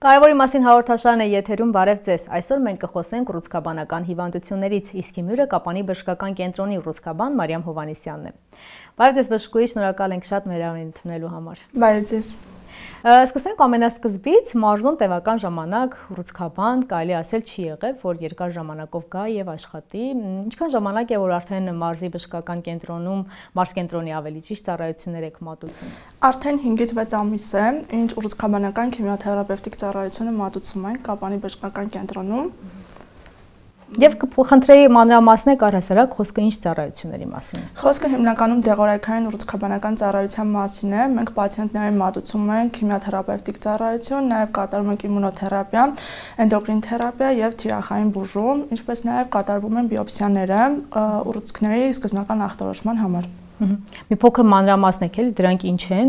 Կարևորի մասին հաղորդաշարն է եթերում, բարև ձեզ։ Այսօր մենք կխոսենք ուռուցքաբանական հիվանդություններից, իսկ հիմյուրը Կապանի բժշկական կենտրոնի ուռուցքաբան Մարիամ Հովհաննիսյանն է։ Բարև ձեզ բժշկուհի, շնորհակալ ենք շատ մեր ընդունելու համար։ Բարև ձեզ։ Սկսենք ամենասկզբից, մարզում տևական ժամանակ ուռուցքաբան կարելի ասել չի եղել, որ երկար ժամանակով գա եւ աշխատի։ Ինչքան ժամանակ է, որ արդեն մարզի բժշկական կենտրոնում, մարզ կենտրոնի ավելի ճիշտ ծառայություններ եք մատուցում։ Արդեն 5-ից 6 ամիս է, ինչ ուռուցքաբանական քիմիոթերապևտիկ ծառայությունը մատուցում ենք Կապանի բժշկական կենտրոնում։ Եվ կխնդրեի մանրամասնեք առհասարակ խոսքը ինչ ծառայությունների մասին է։ Խոսքը հիմնականում դեղորայքային ուռուցքաբանական ծառայության մասին է։ Մենք պացիենտներին մատուցում ենք քիմիոթերապևտիկ ծառայություն, նաև կատարում ենք իմունոթերապիա, էնդոկրին թերապիա եւ թիրախային բուժում, ինչպես նաև կատարվում են բիոպսիաները ուռուցքների սկզբնական ախտորոշման համար։ Մի փոքր մանրամասնեք էլի դրանք ինչ են,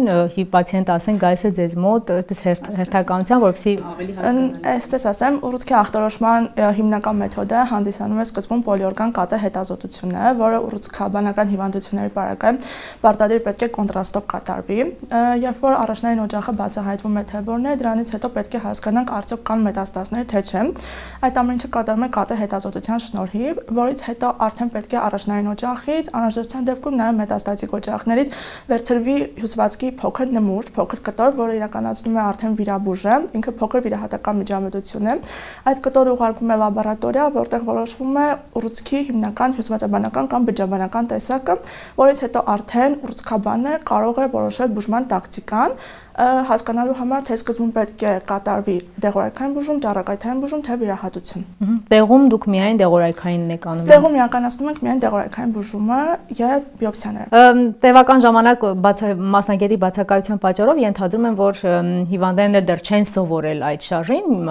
պացիենտը ասեն գալիս է ձեզ մոտ, այսպես հերթականության, որպեսզի ավելի հասկանալի։ Այսպես ասեմ, ուռուցքի ախտորոշման հիմնական մեթոդը հանդիսանում է սկզբում պոլիօրգան կատե հետազոտությունը, որը ուռուցքաբանական հիվանդությունների պարագայում պարտադիր պետք է կոնտրաստով կատարվի։ Երբ որ առաջնային օջախը բացահայտվում է թե որն է, դրանից հետո պետք է հասկանանք արդյոք կան մետաստազներ թե չէ։ Այդ ամեն ինչը կատարվում է կատե հետազոտության շնորհիվ, որից հետո արդեն պետք է առաջնային օջախից անհրաժեշտության դեպքում նաև մետաստատիկ օջախներից վերցրվի հյուսվածքի փոքր նմուրջ, փոքր կտոր, որը իրականացնում է արդեն վիրաբուժը, ինքը փոքր վիրահատական միջամտություն է։ Այդ կտորը ուղարկվում է լաբորատորիա, որտեղ որոշվում է ուռուցքի հիմնական հյուսվածաբանական կամ բջջաբանական տեսակը, որից հետո արդեն ուռուցքաբանը կարող է որոշել բուժման տակտիկան, հասկանալու համար թե սկզբում պետք է կատարվի դեղորայքային բուժում, ճառագայթային բուժում, թե վիրահատություն։ Տեղում դուք միայն դեղորայքայինն եք անում։ Տեղում իրականացնում ենք միայն դեղորայքային բուժումը եւ բիոպսիաները։ Տևական ժամանակ մասնագետի բացակայության պատճառով ենթադրում եմ, որ հիվանդներն էլ դեռ չեն սովորել այդ շարժին,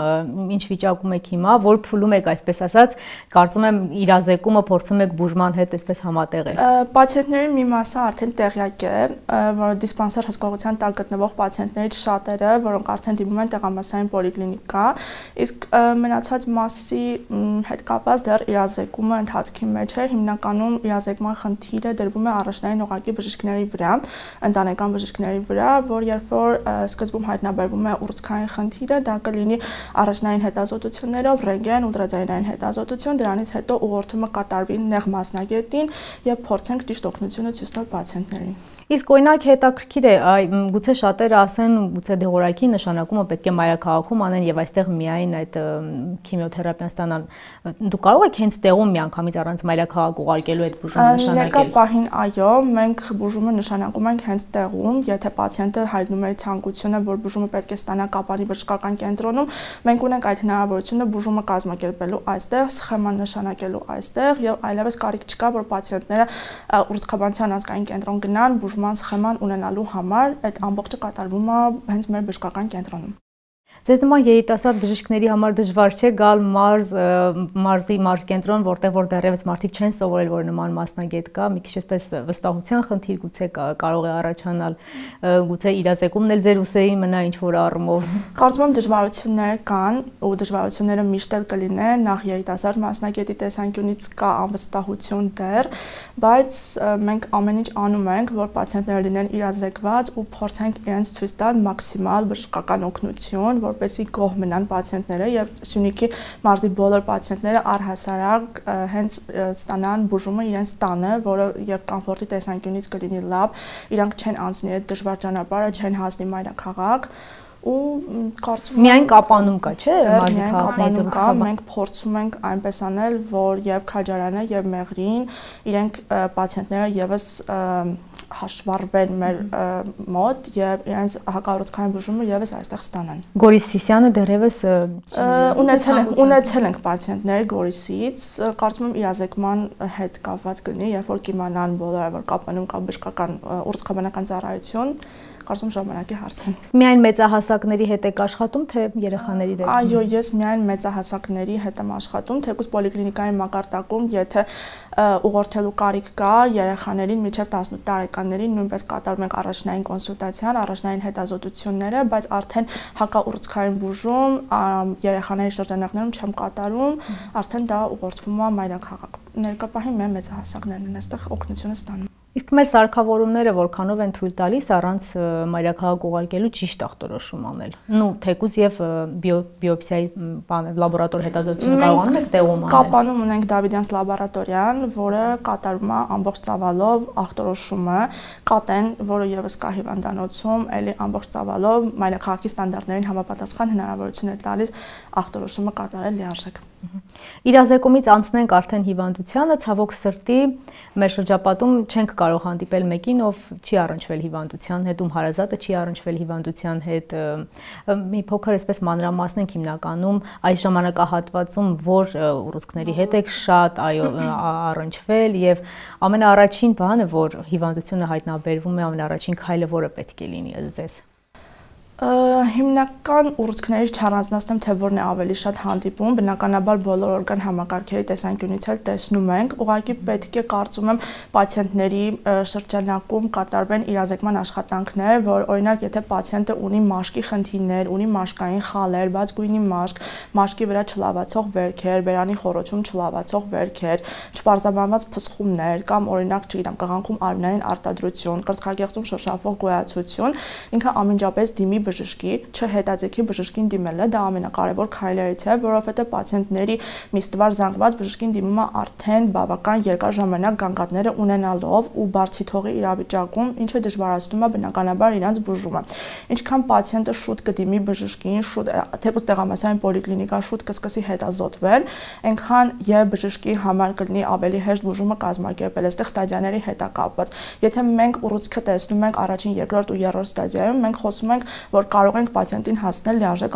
ինչ վիճակում եք հիմա, որ փուլում եք, այսպես ասած, կարծում եմ իրազեկումը փորձում եք բուժման հետ այսպես համատեղել։ Պացիենտների մի մասը արդեն տեղյակ է, որ դիսպանսեր հսկողության տակ գտնվող պացիենտներից շատերը, որոնք արդեն դիմում են տեղամասային պոլիկլինիկա, իսկ մնացած մասի հետ կապված դեռ իրազեկումը ընթացքի մեջ է, հիմնականում իրազեկման խնդիրը դրվում է առաջնային օղակի բժիշկների վրա, ընտանեկան բժիշկների վրա, որ երբ որ սկզբում հայտնաբերվում է ուռուցքային խնդիրը, դա կլինի առաջնային հետազոտություններով, ռենտգեն, ուլտրաձայնային հետազոտություն, դրանից հետո ուղղորդումը կատարվի նեղ մասնագետին եւ փորձենք ճիշտ օգնությունը ցույց տալ պացիենտներին։ Իսկ օրինակ հետաքրքիր է, գուցե շատերը ասեն, գուցե դեղորայքի նշանակումը պետք է մայրաքաղաքում անեն եւ այստեղ միայն այդ քիմիոթերապիան ստանան։ Դուք կարող եք հենց տեղում միանգամից առանց մայրաքաղաք ուղարկելու այդ բուժումը նշանակել։ Ներկա պահին այո, մենք բուժումը նշանակում ենք հենց տեղում, եթե պացիենտը հայտնում է ցանկությունը, որ բուժումը պետք է ստանա Կապանի բժշկական կենտրոնում, մենք ունենք այդ հնարավորությունը բուժումը կազմակերպելու այստեղ, սխեման նշանակելու այստեղ եւ այլևս կարիք չկա, որ պացիենտները ուռուցքաբանության ազգային կենտրոն գնան բուժման սխեման ունենալու համար, այդ ամբողջը կատարվում է հենց մեր բժշկական կենտրոնում։ Ձեզ նման երիտասարդ բժիշկների համար դժվար չէ գալ մարզ կենտրոն, որտեղ որ դեռևս մարդիկ չեն սովորել, որ նման մասնագետ կա, մի քիչ այսպես վստահության խնդիր գուցե կարող է առաջանալ, գուցե իրազեկումն էլ ձեր ուսերին մնա ինչ որ առումով։ Կարծում եմ դժվարություններ կան, ու դժվարությունները միշտ էլ կլինեն, նախ երիտասարդ մասնագետի տեսանկյունից կա անվստահություն դեռ, բայց մենք ամեն ինչ անում ենք, որ պացիենտները լինեն իրազեկված ու փորձենք իրենց ցույց տալ մաքսիմալ բժշկական օգնություն, որպեսզի գոհ մնան պացիենտները եւ Սյունիքի մարզի բոլոր պացիենտները առհասարակ հենց ստանան բուժումը իրենց տանը, որը եւ կոմֆորտի տեսանկյունից կլինի լավ, իրանք չեն անցնի այդ դժվար ճանապարհը, չեն հասնի մայրաքաղաք ու կարծում եմ միայն Կապանում կա, չէ՞, մարզի քաղաքներում կա, մենք փորձում ենք այնպես անել, որ եւ Քաջարյանը եւ Մեղրին իրենք պացիենտները եւս հաշվառվեն մեր մոտ եւ իրենց հակառուցքային բուժումը եւս այստեղ ստանան։ Գորիս Սիսյանը դեռևս ունեցել ենք պացիենտներ Գորիսից, կարծում եմ իրազեկման հետ կապված կլինի, երբ որ կիմանան բոլորը, որ Կապանում կա բժշկական ուռուցքաբանական ծառայություն, կարծում ժամանակի հարց է։ Միայն մեծահասակների հետ եք աշխատում, թե երեխաների հետ։ Այո, ես միայն մեծահասակների հետ եմ աշխատում, թեկուզ պոլիկլինիկայի մակարդակում, եթե ուղղորդելու կարիք կա երեխաներին մինչև 18 տարեկաններին նույնպես կատարում ենք առաջնային կոնսուլտացիան, առաջնային հետազոտությունները, բայց արդեն հակաուռուցքային բուժում երեխաների շրջանակներում չեմ կատարում, արդեն դա ուղղորդվում է մայրաքաղաք։ Ներկա պահին մեծահասակներն են այստեղ օգնությունը ստանում։ Իսկ մեր սարքավորումները որքանով են թույլ տալիս առանց մայրաքաղաք ուղարկելու ճիշտ ախտորոշում անել։ Նու թեկուզ եւ բիոպսիայի լաբորատոր հետազոտությունը կարողանում եք տեղում անել։ Կապանում ունենք Դավիդյանց լաբորատորիան, որը կատարում է ամբողջ ծավալով ախտորոշումը, կատեն, որը եւս կա հիվանդանոցում, ելի ամբողջ ծավալով մայրաքաղաքի ստանդարտներին համապատասխան հնարավորություն է տալիս ախտորոշումը կատարել լիարժեք։ Իրազեկումից անցնենք արդեն հիվանդությանը, ցավոք սրտի մեր շրջապատում չենք կարող հանդիպել մեկին, ով չի առնչվել հիվանդության հետ, ում հարազատը չի առնչվել հիվանդության հետ։ Մի փոքր այսպես մանրամասնենք հիմնականում այս ժամանակահատվածում որ ուռուցքների հետ եք շատ առնչվել եւ ամենաառաջին բանը, որ հիվանդությունը հայտնաբերվում է, ամենաառաջին քայլը որը պետք է լինի ձեզ։ Հիմնական ուռուցքներից չառանձնացնեմ, թե որն է ավելի շատ հանդիպում, բնականաբար բոլոր օրգան համակարգերի տեսանկյունից էլ տեսնում ենք, ուղղակի պետք է կարծում եմ պացիենտների շրջանակում կատարվեն իրազեկման աշխատանքներ, որ օրինակ եթե պացիենտը ունի մաշկի խնդիրներ, ունի մաշկային խալեր, բաց գույնի մաշկ, մաշկի վրա չլավացող վերքեր, բերանի խոռոչում չլավացող վերքեր, չպարզաբանված փսխումներ կամ օրինակ, չգիտեմ, կղանքում արյունային արտադրություն, կրծքագեղձում շոշափող գոյացություն, ինքը անմիջապես դիմի բժշկի, չհետաձգի բժշկին դիմելը, դա ամենակարևոր քայլերից է, որովհետև պացիենտների միստվար զանգված բժշկին դիմում է արդեն բավական երկար ժամանակ գանգատները ունենալով ու բարձիթողի իրավիճակում, ինչը դժվարացնում է բնականաբար իրանց բուժումը։ Ինչքան պացիենտը շուտ կդիմի բժշկին, շուտ թեկուզ տեղամասային պոլիկլինիկա շուտ կսկսի հետազոտվել, այնքան եւ բժշկի համար կլինի ավելի հեշտ բուժումը կազմակերպել, այստեղ ստադիաների հետ է կապված։ Եթե մենք ուռուցքը տեսնում ենք առաջին, երկրորդ ու երրորդ ստադիայում, մենք խոսում ենք որ կարող ենք պացիենտին հասնել լիարժեք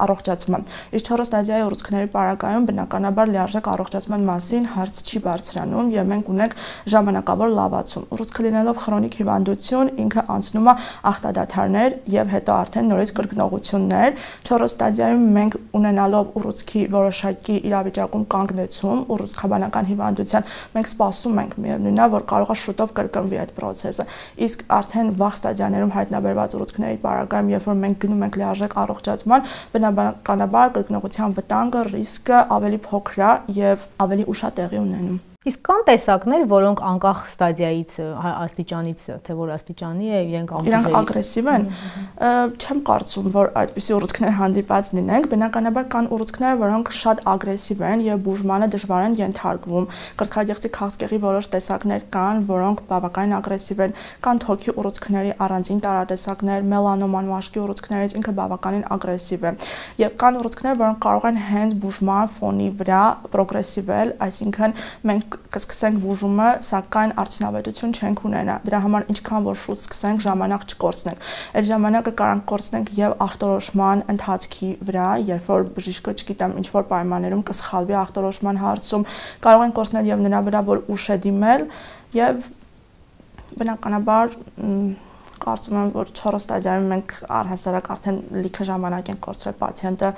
առողջացման։ Իսկ 4 ստադիայի ուռուցքների պարագայում բնականաբար լիարժեք առողջացման մասին հարց չի բարձրանում եւ մենք ունենք ժամանակավոր լավացում։ Ուռուցքը լինելով քրոնիկ հիվանդություն, ինքը անցնում է ախտադադարներ եւ հետո արդեն նորից կրկնողություններ։ 4 ստադիայում մենք ունենալով ուռուցքի որոշակի իրավիճակում կանգնեցում, ուռուցքաբանական հիվանդության, մենք սպասում ենք միևնույնն է, որ կարող է շուտով կրկնվի այդ process-ը։ Իսկ արդեն վաղ ստադիաներում հայտնաբերված ուռուցքների պարագայում, երբ որ մենք գնում ենք լիարժեք առողջացման, բնականաբար կրկնողության վտանգը, ռիսկը ավելի փոքր է եւ ավելի ուշ է տեղի ունենում։ Իսկ կան տեսակներ, որոնք անկախ ստադիայից, աստիճանից, թե որ աստիճանի է, իրանք ագրեսիվ են։ Չեմ կարծում, որ այդպիսի ուռուցքներ հանդիպած լինենք, բնականաբար կան ուռուցքներ, որոնք շատ ագրեսիվ են եւ բուժմանը դժվար են ենթարկվում։ Կրծքագեղձի քաղցկեղի որոշ տեսակներ կան, որոնք բավականին ագրեսիվ են, կան թոքի ուռուցքների առանձին տարատեսակներ, մելանոման մաշկի ուռուցքներից ինքը բավականին ագրեսիվ է։ Եվ կան ուռուցքներ, որոնք կարող են հենց բուժման ֆոնի վրա պրոգրեսիվել, այսինքն մենք կսկսենք բուժումը, սակայն արդյունավետություն չենք ունենա։ Դրա համար ինչքան որ շուտ սկսենք, ժամանակ չկորցնենք։ Այդ ժամանակը կարող կորցնենք եւ ախտորոշման ընթացքի վրա, երբ որ բժիշկը, չգիտեմ, ինչ որ պայմաններում կսխալվի ախտորոշման հարցում, կարող են կորցնել եւ նրա վրա, որ ուշ է դիմել եւ բնականաբար կարծում եմ, որ 4 ստադիայում մենք առհասարակ արդեն լիքը ժամանակ ենք կորցրել պացիենտը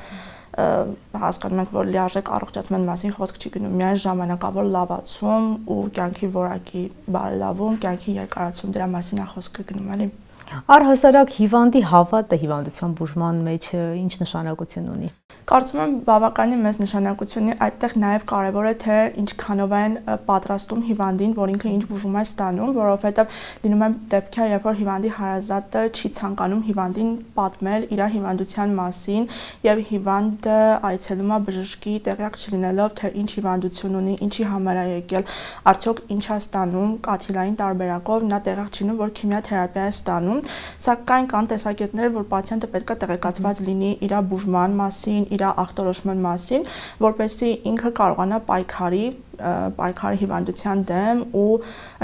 հասկանում ենք, որ լիարժեք առողջացման մասին խոսք չի գնում, միայն ժամանակավոր լավացում ու կյանքի որակի բարելավում, կյանքի երկարացում, դրա մասին է խոսքը գնում, էլի։ Առհասարակ հիվանդի հավատը հիվանդության բուժման մեջ ինչ նշանակություն ունի։ Կարծում եմ բավականին մեծ նշանակություն ունի, այդտեղ նաև կարևոր է թե ինչքանով են պատրաստում հիվանդին, որ ինքը ինչ բուժում է ստանում, որովհետև լինում են դեպքեր, երբ որ հիվանդի հարազատը չի ցանկանում հիվանդին պատմել իր հիվանդության մասին եւ հիվանդը այցելում է բժշկի տեղյակ չլինելով, թե ինչ հիվանդություն ունի, ինչի համար է եկել, արդյոք ինչ է ստանում, կաթիլային տարբերակով նա տեղյակ չի ունում, որ քիմիաթերապիա է ստանում, սակայն կան տեսակետներ, որ պացիենտը պետք է տեղեկացված լինի իր բուժման մասին, իր ախտորոշման մասին, որպեսզի ինքը կարողանա պայքարի հիվանդության դեմ ու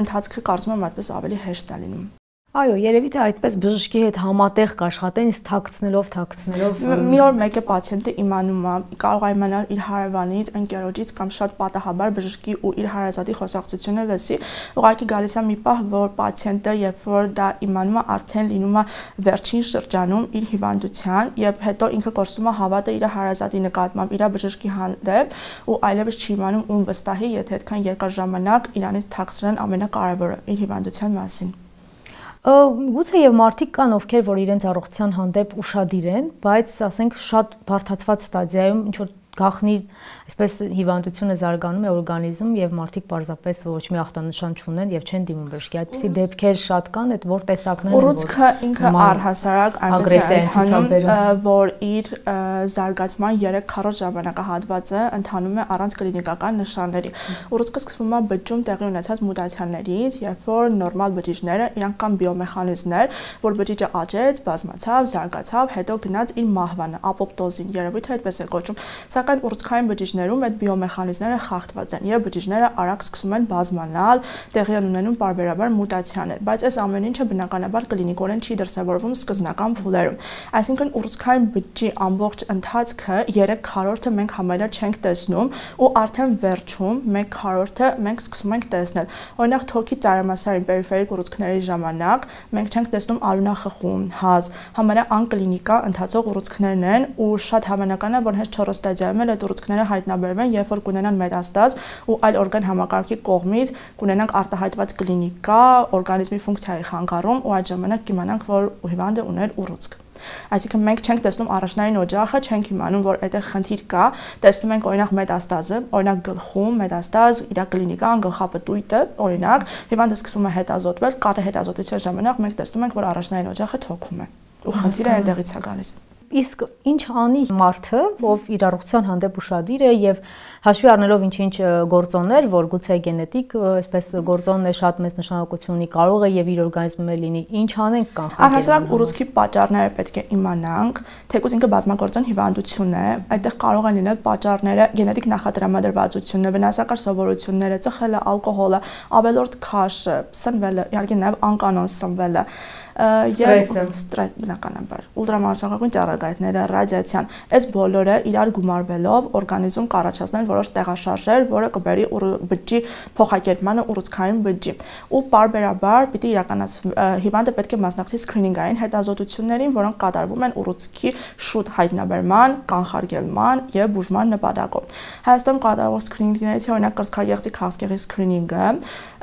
ընթացքը կարծում եմ այդպես ավելի հեշտ է լինում։ Այո, երևի թե այդպես բժշկի հետ համատեղ կաշխատեն, իսկ թաքցնելով մի օր մեկը պացիենտը իմանում է, կարող է իմանալ իր հարևանից, ընկերոջից կամ շատ պատահաբար բժշկի ու իր հարազատի խոսակցությունը լսի, ուղղակի գալիս է մի պահ, որ պացիենտը, երբ որ դա իմանում է, արդեն լինում է վերջին շրջանում իր հիվանդության եւ հետո ինքը կորցնում է հավատը իր հարազատի նկատմամբ, իր բժշկի հանդեպ ու այլևս չի իմանում ում վստահի, եթե այդքան երկար ժամանակ իրանից թաքցրեն ամենակարևորը իր հիվանդության մասին։ Գուցե եւ մարդիկ կան, ովքեր որ իրենց առողջության հանդեպ ուշադիր են, բայց ասենք շատ բարդացված ստադիայում ինչ որ գախնի այսպես հիվանդությունը զարգանում է օրգանիզմում եւ մարդիկ պարզապես ոչ մի ախտանշան չունեն եւ չեն դիմում բժշկի։ Այդպիսի դեպքեր շատ կան, այդ որ տեսակներն են, որ ուռուցքը ինքը առհասարակ այնպես է ընթանում, որ իր զարգացման 3-4 ժամանակահատվածը ընթանում է առանց կլինիկական նշանների։ Ուռուցքը սկսվում է բջջում տեղի ունեցած մուտացիաներից, երբ որ նորմալ բջիջները իրանք կան բիոմեխանիզմներ, որ բջիջը աճեց, բազմացավ, զարգացավ, հետո գնաց իր մահվանը, ապոպտոզին, երևույթը այդպես է կոչվում։ Սակայն ուռուցքային բջիջներում այդ բիոմեխանիզմները խախտված են եւ բջիջները արագ սկսում են բազմանալ, տեղի են ունենում պարբերաբար մուտացիաներ, բայց այս ամեն ինչը բնականաբար կլինիկորեն չի դրսևորվում սկզբնական փուլերում։ Այսինքն ուռուցքային բջջի ամբողջ ընթացքը 3/4-ը մենք համարյա չենք տեսնում ու արդեն վերջում 1/4-ը մենք սկսում ենք տեսնել։ Օրինակ թոքի ծայրամասային պերիֆերիկ ուռուցքների ժամանակ մենք չենք տեսնում արյունախխում, հազ, համարյա անկլինիկա ընթացող ուռուցքներն են ու շատ հավանական է, որ հենց 4 ստադիայում էլ այդ ուռուցքները հայտնաբերվեն, երբ որ կունենան մետաստազ ու այլ օրգան համակարգի կողմից կունենանք արտահայտված կլինիկա, օրգանիզմի ֆունկցիայի խանգարում ու այդ ժամանակ կիմանանք, որ հիվանդը ուներ ուռուցք։ Այսինքն մենք չենք տեսնում առաջնային օջախը, չենք իմանում, որ այդտեղ խնդիր կա, տեսնում ենք օրինակ մետաստազը, օրինակ գլխում մետաստազ, իր կլինիկան, գլխապտույտը, օրինակ, հիվանդը սկսում է հետազոտվել, կատե հետազոտության ժամանակ մենք տեսնում ենք, որ առաջնային օջախը թոքում է ու խնդիրը այնտեղից է գալիս։ Իսկ ինչ անի մարդը, ով իր առողջության հանդեպ ուշադիր է եւ հաշվի առնելով ինչ-ինչ գործոններ, որ գուցե գենետիկ, այսպես գործոնն է շատ մեծ նշանակություն ունի, կարող է եւ իր օրգանիզմում է լինի, ինչ անենք կանխարգելել։ Առհասարակ ուռուցքի պատճառները պետք է իմանանք, թեկուզ ինքը բազմագործոն հիվանդություն է, այդտեղ կարող են լինել պատճառները գենետիկ նախատրամադրվածությունը, վնասակար սովորությունները, ծխելը, ալկոհոլը, ավելորդ քաշը, սնվելը, իհարկե նաեւ անկանոն սնվելը, եւ ստրես բնականաբար, ուլտրամանուշակագույն ճառագայթները, ռադիացիան, այս բոլորը իրար գումարվելով օրգանիզմում կառաջացնել որոշ տեղաշարժեր, որը կբերի բջջի փոխակերպմանը ուռուցքային բջջի։ Ու պարբերաբար պիտի հիվանդը պետք է մասնակցի սկրինինգային հետազոտություններին, որոնք կատարվում են ուռուցքի շուտ հայտնաբերման, կանխարգելման եւ բուժման նպատակով։ Հայաստանում կատարվող սկրինինգներից օրինակ կրծքագեղձի քաղցկեղի սկրինինգը,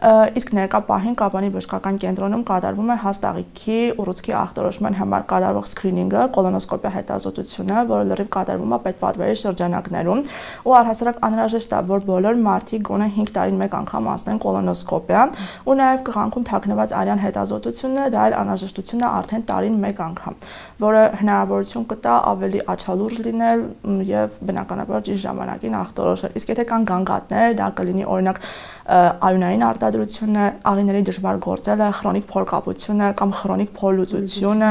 իսկ ներկա պահին Կապանի բժշկական կենտրոնում կատարվում է հաստաղիքի ուռուցքի ախտորոշման համար կատարվող սկրինինգը, կոլոնոսկոպիա հետազոտությունը, որը լրիվ կատարվում է պետպատվերի շրջանակներում, ու առհասարակ անհրաժեշտ է, որ բոլոր մարդիկ գոնե 5 տարին մեկ անգամ անցնեն կոլոնոսկոպիա, ու նաև կղանքում թաքնված արյան հետազոտությունը, դա էլ անհրաժեշտություն է արդեն տարին մեկ անգամ, որը հնարավորություն կտա ավելի աչալուրջ լինել եւ բնականաբար ճիշտ ժամանակին ախտորոշել։ Իսկ եթե կան գանգատներ, դա կլինի օրինակ արյունային արտադրությունը, աղիների դժվար գործելը, քրոնիկ փորկապությունը կամ քրոնիկ փոլուզությունը,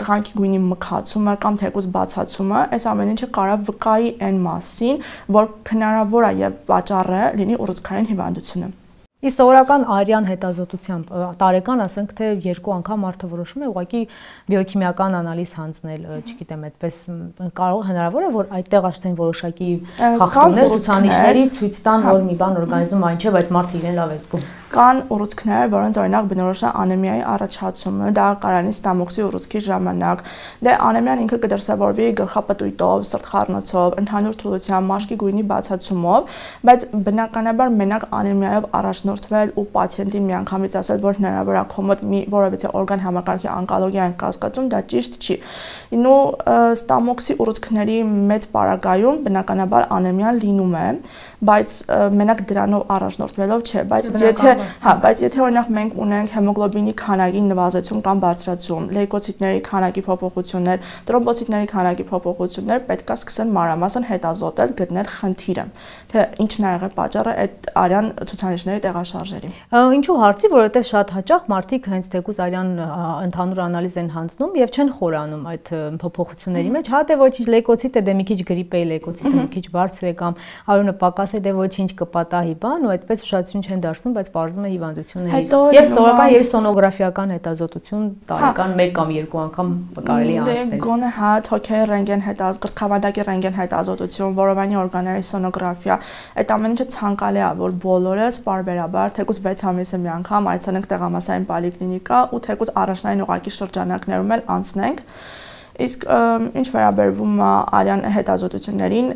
կղանքի գույնի մքացումը կամ թեկուզ բացացումը, այս ամեն ինչը կարող վկայի այն մասին, որ հնարավոր է եւ պատճառը լինի ուռուցքային հիվանդությունը։ Իսկ սովորական արյան հետազոտությամբ տարեկան ասենք թե 2 անգամ մարդը որոշում է ուղղակի բիոքիմիական անալիզ հանձնել, չգիտեմ, այդպես կարող հնարավոր է որ այդտեղ արդեն որոշակի խախտումներ ցուցանիշների ցույց տան, որ մի բան օրգանիզմում այն չէ, բայց մարդը իրեն լավ է զգում։ Կան ուռուցքներ, որոնց օրինակ բնորոշ է անեմիայի առաջացումը, դա կարանի ստամոքսի ուռուցքի ժամանակ։ Դե անեմիան ինքը կդրսևորվի գլխապտույտով, սրտխառնոցով, ընդհանուր թուլությամբ, մաշկի գույնի բացացումով, բայց բնականաբար մենակ անեմիայով առաջնորդվել ու պացիենտին միանգամից ասել, որ հնարավոր է քոմոդ մի որևիցե օրգան համակարգի անկալոգիա են կասկածում, դա ճիշտ չի։ Ինու ստամոքսի ուռուցքների մեծ պարագայում բնականաբար անեմիան լինում է, բայց մենակ դրանով առաջնորդվելով չէ, բայց եթե օրինակ մենք ունենք հեմոգլոբինի քանակի նվազեցում կամ բարձրացում, լեյկոցիտների քանակի փոփոխություններ, տրոմբոցիտների քանակի փոփոխություններ, պետք է սկսեն մանրամասն հետազոտել, գտնել խնդիրը, թե ինչն է եղել պատճառը այդ արյան ցուցանիշների տեղաշարժերի։ Ինչու հարցի, որովհետև շատ հաճախ մարդիկ հենց թեկուզ արյան ընդհանուր անալիզ են հանձնում եւ չեն խորանում այդ փոփոխությունների մեջ, հա դե ոչինչ լեյկոցիտ է, դե մի քիչ գրիպ է, լեյկոցիտը մի քիչ բարձր է կամ արյունը պակաս է, դե ոչինչ կպատահի բան ու այդպես ուշադրություն չեն դարձնում, բայց պարզվում է հիվանդությունների։ Եվ սովորական եւ սոնոգրաֆիական հետազոտություն տարեկան 1 կամ 2 անգամ կարելի է անցնել։ Դե գոնե հա թոքերի ռենտգեն կրծքավանդակի ռենտգեն հետազոտություն, որովայնի օրգանների սոնոգրաֆիա, այդ ամեն ինչը ցանկալի է, որ բոլորս պարբերաբար թեկուզ 6 ամիսը մի անգամ այցելենք տեղամասային պոլիկլինիկա ու թեկուզ առաջնային ուղղակի շրջանակներում էլ անցնենք։ Իսկ ինչ վերաբերվում է արյան հետազոտություններին,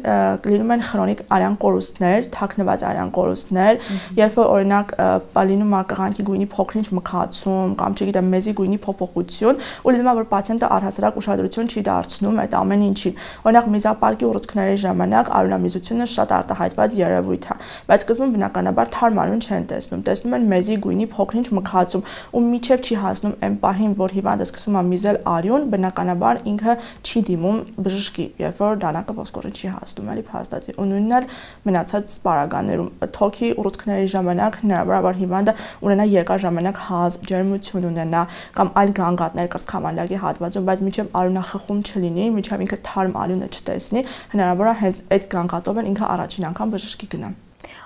լինում են քրոնիկ արյան կորուստներ, թաքնված արյան կորուստներ, երբ որ օրինակ լինում է կղանքի գույնի փոքրինչ մքացում կամ չգիտեմ մեզի գույնի փոփոխություն, ու լինում է որ պացիենտը առհասարակ ուշադրություն չի դարձնում այդ ամեն ինչին։ Օրինակ միզապարկի ուռուցքների ժամանակ արյունամիզությունը շատ արտահայտված երևույթ է, բայց սկզբում բնականաբար թարմ արյուն չեն տեսնում են մեզի գույնի փոքրինչ մքացում, ու մինչև չի հասնում այն պահին, որ հիվանդը սկսում է միզել արյուն, բնականաբար ինքը չի դիմում բժշկի, երբ որ դանակը ոսկորին չի հասնում էլի փաստացի։ Ու նույնն էլ մնացած պարագաներում թոքի ուռուցքների ժամանակ հնարավորաբար հիվանդը ունենա երկար ժամանակ հազ, ջերմություն ունենա կամ այլ գանգատներ կրծքամարմնի հատվածում, բայց մինչև արյունախխում չլինի, մինչև ինքը թարմ արյունը չտեսնի, հնարավոր է հենց այդ գանգատով են ինքը առաջին անգամ բժշկի գնա։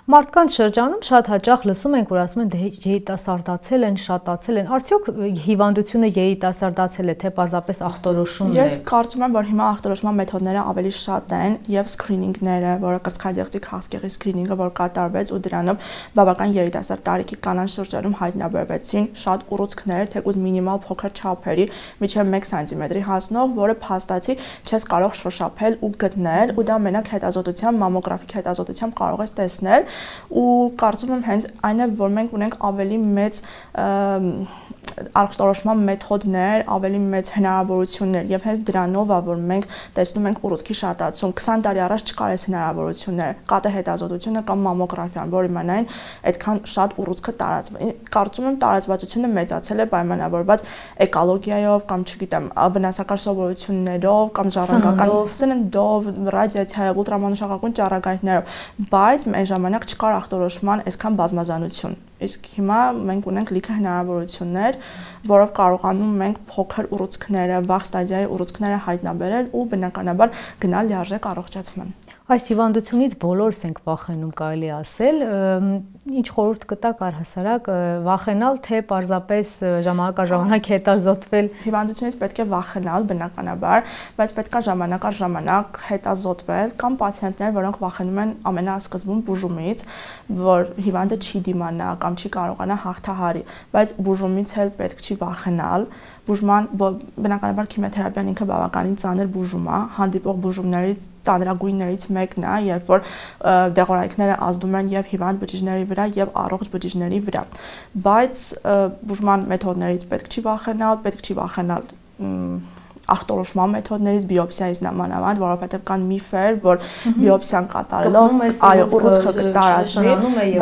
Մարդկանց շրջանում շատ հաճախ լսում ենք, որ ասում են դե երիտասարդացել են, շատացել են։ Արդյոք հիվանդությունը երիտասարդացել է, թե պարզապես ախտորոշումն է։ Ես կարծում եմ, որ հիմա ախտորոշման մեթոդները ավելի շատ են եւ սկրինինգները, որը կրծքագեղձի քաղցկեղի սկրինինգը, որ կատարվեց ու դրանով բավական երիտասարդ տարիքի կանանց շրջանում հայտնաբերվեցին շատ ուռուցքներ, թեկուզ մինիմալ փոքր չափերի, մինչև 1 սանտիմետրի հասնող, որը փաստացի չես կարող շոշափել ու գտնել, ու դա մենակ հետազոտությամբ, մամոգրաֆիկ հետազոտությամբ կարող ես տեսնել։ Ու կարծում եմ հենց այն է, որ մենք ունենք ավելի մեծ ախտորոշման մեթոդներ, ավելի մեծ հնարավորություններ եւ հենց դրանով է, որ մենք տեսնում ենք ուռուցքի շատացում։ 20 տարի առաջ չկար այս հնարավորությունները, կատե հետազոտությունը կամ մամոգրաֆիան, որ իմանային այդքան շատ ուռուցքը տարածվում։ Կարծում եմ տարածվածությունը մեծացել է պայմանավորված էկոլոգիայով կամ չգիտեմ, վնասակար սովորություններով կամ ժառանգական սննդով, ռադիացիայով, ուլտրամանուշակագույն ճառագայթներով, բայց այն ժամանակ չկար ախտորոշման այսքան բազմազանություն։ Իսկ հիմա մենք ունենք լիքը հնարավորություններ, որով կարողանում ենք փոքր ուռուցքները, վաղ ստադիայի ուռուցքները հայտնաբերել ու բնականաբար գնալ լիարժեք առողջացման։ Այս հիվանդությունից բոլորս ենք վախենում, կարելի ասել, ինչ խորհուրդ կտաք առհասարակ վախենալ, թե պարզապես ժամանակ առ ժամանակ հետազոտվել։ Հիվանդությունից պետք է վախենալ բնականաբար, բայց պետք է ժամանակ առ ժամանակ հետազոտվել կամ պացիենտներ, որոնք վախենում են ամենասկզբում բուժումից, որ հիվանդը չի դիմանա կամ չի կարողանա հաղթահարի, բայց բուժումից էլ պետք չի վախենալ։ Բուժման բնականաբար քիմիոթերապիան ինքը բավականին ծանր բուժում է, հանդիպող բուժումներից ծանրագույններից մեկն է, երբ որ դեղորայքները ազդում են եւ հիվանդ բջիջների վրա եւ առողջ բջիջների վրա։ Բայց բուժման մեթոդներից պետք չի վախենալ ախտորոշման մեթոդներից, բիոպսիայից նամանավանդ, որովհետև կան միֆեր, որ բիոպսիան կատարելով այո ուռուցքը կտարածվի,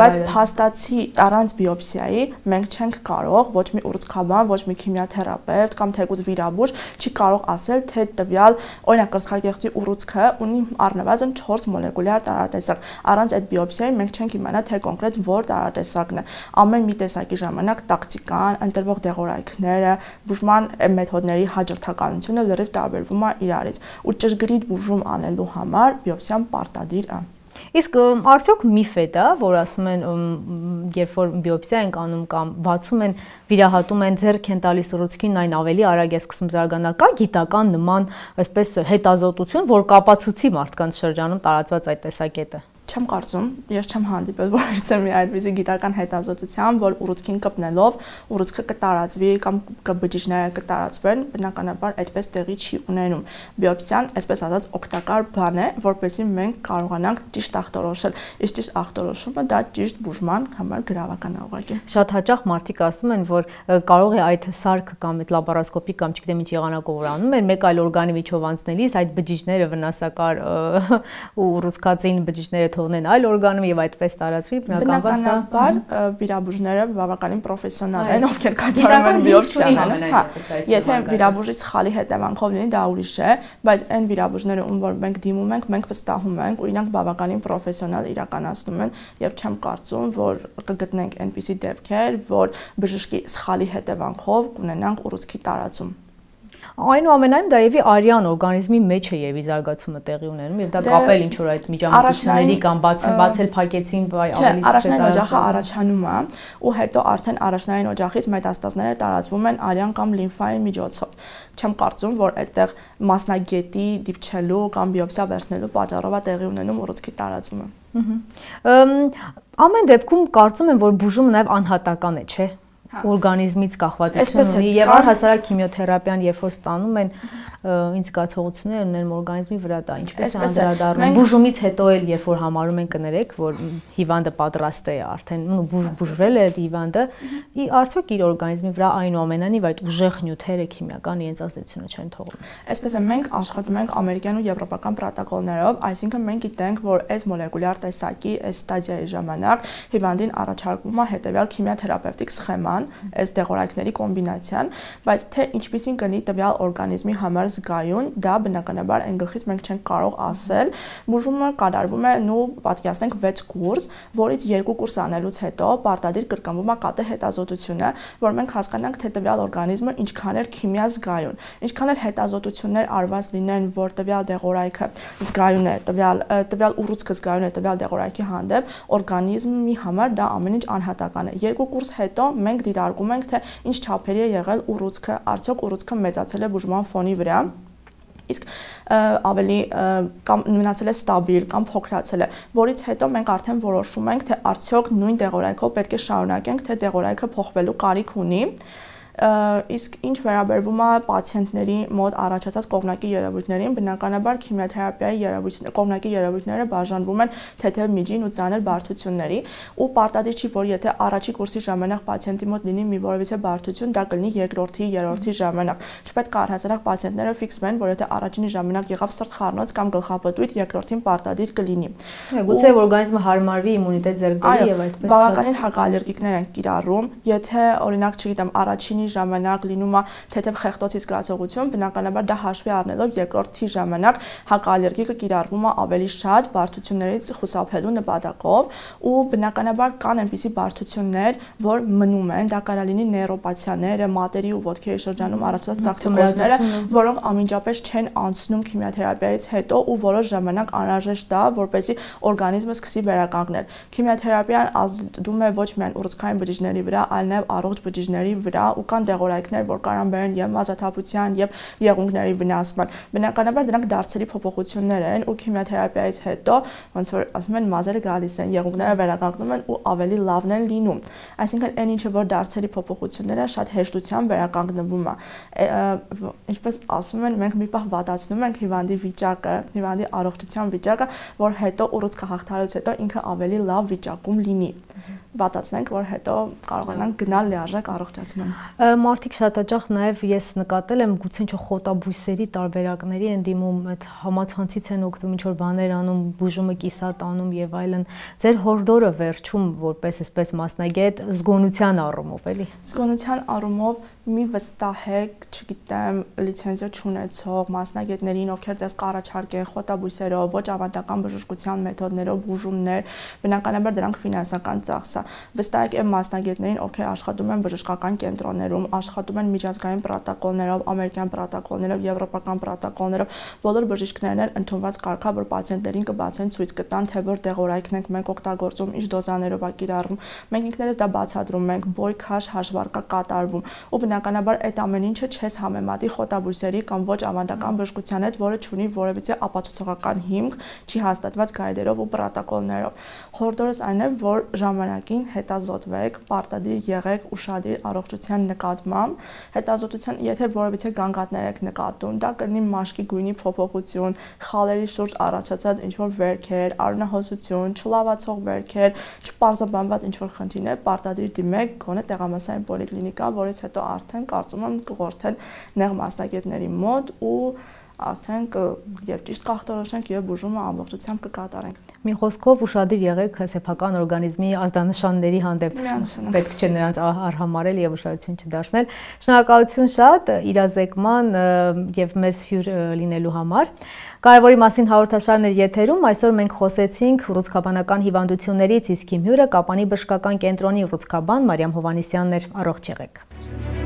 բայց փաստացի առանց բիոպսիայի մենք չենք կարող, ոչ մի ուռուցքաբան, ոչ մի քիմիոթերապևտ կամ թեկուզ վիրաբույժ չի կարող ասել, թե տվյալ օրինակ կրծքագեղձի ուռուցքը ունի առնվազն 4 մոլեկուլյար տարատեսակ։ Առանց այդ բիոպսիայի մենք չենք իմանա, թե կոնկրետ որ տարատեսակն է։ Ամեն մի տեսակի ժամանակ տակտիկան, ընտրվող դեղորայքները, բուժման մեթոդների հաջորդականությունը լրիվ տարբերվում է իրարից, ու ճշգրիտ բուժում անելու համար բիոպսիան պարտադիր է։ Իսկ արդյոք միֆ է դա, որ ասում են, երբ որ բիոպսիա են անում կամ բացում են, վիրահատում են, ձեռք են տալիս ուռուցքին, այն ավելի արագ է սկսում զարգանալ, կա գիտական նման այսպես հետազոտություն, որ կապացուցի մարդկանց շրջանում տարածված այդ տեսակետը։ Չեմ կարծում, ես չեմ հանդիպել որևիցե մի այդպիսի գիտական հետազոտության, որ ուռուցքին կպնելով ուռուցքը կտարածվի կամ բջիջները կտարածվեն, բնականաբար այդպես տեղի չի ունենում։ Բիոպսիան, այսպես ասած, օգտակար բան է, որպեսզի մենք կարողանանք ճիշտ ախտորոշել։ Իսկ ճիշտ ախտորոշումը դա ճիշտ բուժման համար գրավական է ուղղակի։ Շատ հաճախ մարդիկ ասում են, որ կարող է այդ սարքը կամ այդ լաբորասկոպի կամ չգիտեմ ինչ եղանակով որ անում են, մեկ այլ օրգանի միջով անցնելիս այդ բջիջները վնասակար ու ուռուցքածին բջիջները թողնեն այլ օրգանում եւ այդպես տարածվի, բնականաբար վիրաբույժները բավականին պրոֆեսիոնալ են, ովքեր կատարում են բիոպսիան, հա։ Եթե վիրաբույժի սխալի հետևանքով լինի, դա ուրիշ է, բայց այն վիրաբույժները, ում որ մենք դիմում ենք, մենք վստահում ենք, ու իրանք բավականին պրոֆեսիոնալ իրականացնում են եւ չեմ կարծում, որ կգտնենք այնպիսի դեպքեր, որ բժշկի սխալի հետևանքով կունենանք ուռուցքի տարածում։ Այնուամենայնիվ դա եւի արյան օրգանիզմի մեջ է եւի զարգացումը տեղի ունենում եւ դա կապել ինչ որ այդ միջամտությունների կամ բացել փակեցին ավելի առաջնային օջախը առաջանում է ու հետո արդեն առաջնային օջախից մետաստազները տարածվում են արյան կամ լիմֆայի միջոցով։ Չեմ կարծում, որ այդտեղ մասնագետի դիպչելու կամ բիոպսիա վերցնելու պատճառով է տեղի ունենում ուռուցքի տարածումը։ Ամեն դեպքում կարծում եմ, որ բուժումը նաեւ անհատական է, չէ՞։ Օրգանիզմից կախվածություն ունի եւ առհասարակ քիմիոթերապիան երբ որ ստանում են ինձ զգացողություններ ունեն օրգանիզմի վրա, դա ինչպես է անդրադառնում։ Բուժումից հետո էլ երբ որ համարում են կներեք, որ հիվանդը պատրաստ է արդեն բուժվել է հիվանդը, արդյոք իր օրգանիզմի վրա այնուամենայնիվ այդ ուժեղ նյութերը քիմիական իրենց ազդեցությունը չեն թողնում։ Այսպես է, մենք աշխատում ենք ամերիկյան ու եվրոպական պրոտոկոլներով, այսինքն մենք գիտենք, որ այս մոլեկուլյար տեսակի այս ստադիայի ժամանակ հիվանդին առաջարկվում է հետևյալ քիմիաթերապևտիկ սխեման, այս դեղորայքների կոմբինացիան, բայց թե ինչպիսին կլինի տվյալ օրգանիզմի համար զգայուն, դա բնականաբար այն գլխից մենք չենք կարող ասել։ Բուժումը կատարվում է ու պատկերացնենք 6 կուրս, որից 2 կուրս անելուց հետո պարտադիր կրկնվում է կատե հետազոտությունը, որ մենք հասկանանք, թե տվյալ օրգանիզմը ինչքան էր քիմիա զգայուն, ինչքան էլ հետազոտություններ արված լինեն, որ տվյալ դեղորայքը զգայուն է, տվյալ ուռուցքը զգայուն է տվյալ դեղորայքի հանդեպ, օրգանիզմի համար դա ամեն ինչ անհատական է։ 2 կուրս հետո մենք դիտարկում ենք, թե ինչ չափերի է եղել ուռուցքը, արդյոք ուռուցքը մեծացել է բուժման ֆոնի վրա, իսկ ավելի կամ մնացել է ստաբիլ կամ փոքրացել է, որից հետո մենք արդեն որոշում ենք, թե արդյոք նույն դեղորայքով պետք է շարունակենք, թե դեղորայքը փոխվելու կարիք ունի։ Իսկ ինչ վերաբերվում է պացիենտների մոտ առաջացած կողմնակի երևույթներին, բնականաբար քիմիոթերապիայի կողմնակի երևույթները բաժանվում են թեթև, միջին ու ծանր բարդությունների, ու պարտադիր չի, որ եթե առաջի կուրսի ժամանակ պացիենտի մոտ լինի մի որևիցե բարդություն, դա կլինի երկրորդի, երրորդի ժամանակ։ Չպետք է առհասարակ պացիենտները ֆիքսվեն, որ եթե առաջինի ժամանակ եղավ սրտխառնոց կամ գլխապտույտ, երկրորդին պարտադիր կլինի։ Գուցե օրգանիզմը հարմարվի, իմունիտետ ձեռք բերի եւ այդպես։ Բավականին հակալերգիկներ են կիրառում, եթե օրինակ, չգիտեմ, առաջինի ժամանակ լինում է թեթև խեղդոցի զգացողություն, բնականաբար դա հաշվի առնելով երկրորդի ժամանակ հակալերգիկը կիրառվում է ավելի շատ բարդություններից խուսափելու նպատակով, ու բնականաբար կան այնպիսի բարդություններ, որ մնում են, դա կարող լինի նեյրոպաթիաները, մատերի ու ոտքերի շրջանում առաջացած ցակցիկոզները, որոնք անմիջապես չեն անցնում քիմիոթերապիայից հետո ու որոշ ժամանակ անհրաժեշտ է, որպեսզի օրգանիզմը սկսի վերականգնել։ Քիմիոթերապիան ազդում է ոչ միայն ուռուցքային բջիջների վրա, այլ նաև առողջ բջիջների վրա, ու կան դեղորայքներ, որ կարող բերեն եւ մազաթափության եւ եղունգների վնասման։ Բնականաբար դրանք դարձերի փոփոխություններ են, ու քիմիոթերապիայից հետո ոնց որ ասում են մազերը գալիս են, եղունգները վերականգնում են ու ավելի լավն են լինում։ Այսինքն այն ինչը որ դարձերի փոփոխությունները շատ հեշտությամբ վերականգնվում է։ Ինչպես ասում են, մենք մի պահ վատացնում ենք հիվանդի վիճակը, հիվանդի առողջության վիճակը, որ հետո ուռուցքը հաղթարից հետո ինքը ավելի լավ վիճակում լինի։ Վատացնենք, որ հետո կարողանանք գնալ լիարժեք առողջացման։ Մարդիկ շատ հաճախ նաև ես նկատել եմ, գուցե ինչ-որ խոտաբույսերի տարբերակների են դիմում, այդ համացանցից են օգտվում, ինչ-որ բաներ անում, բուժումը կիսատ անում եւ այլն։ Ձեր հորդորը վերջում որպես այսպես մասնագետ զգոնության առումով, էլի։ Զգոնության առումով մի վստահեք, չգիտեմ, լիցենզիա չունեցող մասնագետներին, ովքեր ձեզ կառաջարկեն խոտաբույսերով, ոչ ավանդական բժշկության մեթոդներով բուժումներ, բնականաբար դրանք ֆինանսական ծախս է։ Վստահեք այն մասնագետներին, ովքեր աշխատում են բժշկական կենտրոններում, աշխատում են միջազգային պրոտոկոլներով, ամերիկյան պրոտոկոլներով, եվրոպական պրոտոկոլներով, բոլոր բժիշկներն են ընդունված կարգա, որ պացիենտներին կբացեն ցույց կտան, թե որ դեղորայքն ենք մենք օգտագործում, ինչ դոզաներով է կիրառվում։ Մենք ինքներս դա բացատրում ենք, բոյ-քաշ հաշվարկա կատարվում, ու բնականաբար այդ ամեն ինչը չես համեմատի խոտաբույսերի կամ ոչ ավանդական բժշկության հետ, որը ունի որևիցե ապացուցողական հիմք, չի հաստատված գայդերով ու պրոտոկոլներով։ Հորդորս այն է, որ ժամանակին հետազոտվեք, պարտադիր եղեք ուշադիր առողջության նկատմամբ, հետազոտության, եթե որևիցե գանգատներ եք նկատում, դա կլինի մաշկի գույնի փոփոխություն, խալերի շուրջ առաջացած ինչ-որ վերքեր, արյունահոսություն, չլավացող վերքեր, չպարզաբանված ինչ-որ խնդիրներ, պարտադիր դիմեք գոնե տեղամասային պոլիկլինիկա, որից հետո արդեն կարծում եմ կուղղորդեն նեղ մասնագետների մոտ ու արդեն եւ ճիշտ կախտորոշենք եւ բուժումը ամբողջությամբ կկատարենք։ Մի խոսքով ուշադիր եղեք սեփական օրգանիզմի ազդանշանների հանդեպ։ Պետք չէ նրանց արհամարել եւ ուշադրություն չդարձնել։ Շնորհակալություն շատ իրազեկման եւ մեզ հյուր լինելու համար։ Կարևորի մասին հաղորդաշարն էր եթերում, այսօր մենք խոսեցինք ուռուցքաբանական հիվանդություններից, իսկ իմ հյուրը Կապանի բժշկական կենտրոնի ուռուցքաբան Մարիամ Հովհաննիսյանն էր։ Առողջ եղեք։